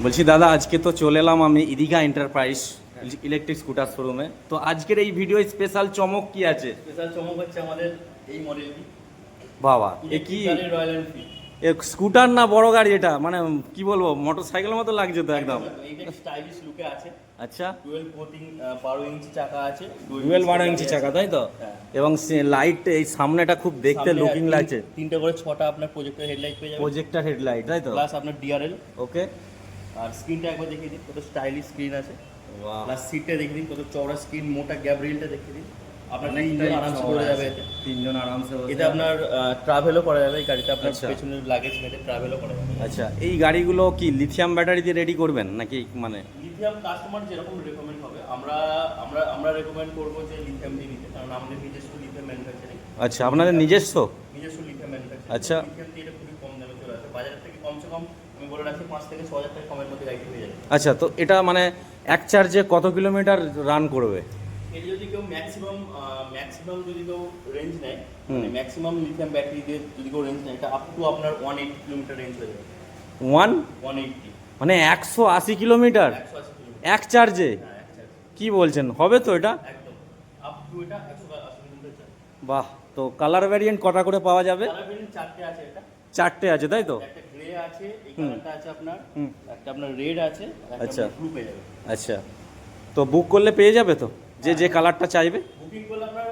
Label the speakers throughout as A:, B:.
A: বলছি দাদা, আজকে তো চলে এলাম আমি ইদিকা এন্টারপ্রাইজ ইলেকট্রিক স্কুটার শোরুমে। তো আজকের এই ভিডিও স্পেশাল চমক কি আছে?
B: স্পেশাল চমক হচ্ছে আমাদের এই মডেলটি,
A: বাবা, এ কি
B: রয়্যাল এনফিল্ড।
A: এ স্কুটার না বড় গাড়ি? এটা মানে কি বলবো, মোটর সাইকেলের মতো লাগছে তো একদম।
B: এইটা স্টাইলিশ লুকে আছে।
A: আচ্ছা,
B: 12 ইঞ্চি চাকা আছে,
A: ডুয়েল 12 ইঞ্চি চাকা, তাই তো?
B: হ্যাঁ।
A: এবং লাইট এই সামনেটা খুব দেখতে
B: সামনে
A: লুকিং লাগছে।
B: তিনটে করে 6টা আপনার প্রজেক্টর হেডলাইট পেয়ে যাবেন,
A: প্রজেক্টর হেডলাইট, তাই তো?
B: প্লাস আপনার ডিআরএল।
A: ওকে।
B: আর স্ক্রিনটা একবার দেখিয়ে দিন, কত স্টাইলিশ স্ক্রিন আছে।
A: বাহ,
B: প্লাস সিটটা দেখিয়ে দিন, কত চওড়া স্ক্রিন, মোটা গ্যাপ রিলটা দেখিয়ে দিন। আপনার তিনজন আরামসে করে যাবে এতে।
A: তিনজন আরামসে বসে
B: এতে
A: যাবে।
B: আপনার ট্রাভেলও করা যাবে এই গাড়িতে, আপনার
A: আচ্ছা।
B: পেছনের লাগেজ মেটে ট্রাভেলও করা যাবে।
A: আচ্ছা, এই গাড়িগুলো কি লিথিয়াম ব্যাটারি দিয়ে রেডি করবেন নাকি মানে?
B: লিথিয়াম কাস্টমার যেরকম রেকমেন্ড হবে, আমরা রেকমেন্ড করবো যে লিথিয়াম দিয়ে নিতে, কারণ আমাদের নিজস্ব লিথিয়াম ম্যানুফ্যাকচারিং।
A: আচ্ছা, আপনাদের নিজস্ব?
B: নিজস্ব লিথিয়াম ম্যানুফ্যাকচারিং।
A: আচ্ছা।
B: লিথিয়াম দিয়ে এটা খুবই কম দামে চলে আসে, বাজারের থেকে কমসে কম আমি বলে রাখি 5 থেকে 6 হাজার টাকা কমের মধ্যে গাড়ি পেয়ে যাবে।
A: আচ্ছা, তো এটা মানে এক চার্জে কত কিলোমিটার রান করবে?
B: এটা যদি কেউ ম্যাক্সিমাম যদি কেউ রেঞ্জ নেয়, মানে ম্যাক্সিমাম লিথিয়াম ব্যাটারি দিয়ে যদি কেউ রেঞ্জ নেয়, এটা আপ টু আপনার 180 কিলোমিটার রেঞ্জ হয়ে যাবে। 180
A: মানে 180 কিলোমিটার
B: 180 কিলোমিটার
A: এক চার্জে?
B: হ্যাঁ, এক চার্জ
A: কি বলছেন, হবে তো এটা?
B: একদম আপ টু এটা 180 কিলোমিটার চার্জ।
A: বাহ, তো কালার ভ্যারিয়েন্ট কটা করে পাওয়া যাবে?
B: কালার ভেরিয়েন্ট 4টে আছে। এটা
A: চারটে আছে, তাই তো?
B: একটা গ্রে আছে, এই কালারটা আছে আপনার, একটা আপনার রেড আছে, আর
A: আচ্ছা।
B: একটা ব্লু পেয়ে যাবে।
A: আচ্ছা, তো বুক করলে পেয়ে যাবে তো, যে যে কালারটা চাইবে?
B: বুকিং করলে আপনার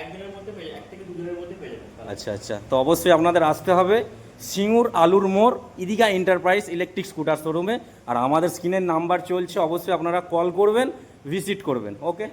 B: একদিনের মধ্যে পেয়ে যাবে, 1 থেকে 2 দিনের মধ্যে পেয়ে যাবেন।
A: আচ্ছা আচ্ছা, তো অবশ্যই আপনাদের আসতে হবে সিঙ্গুর আলুর মোড় ইদিকা এন্টারপ্রাইজ ইলেকট্রিক স্কুটার শোরুমে। আর আমাদের স্ক্রিনের নাম্বার চলছে, অবশ্যই আপনারা কল করবেন, ভিজিট করবেন। ওকে।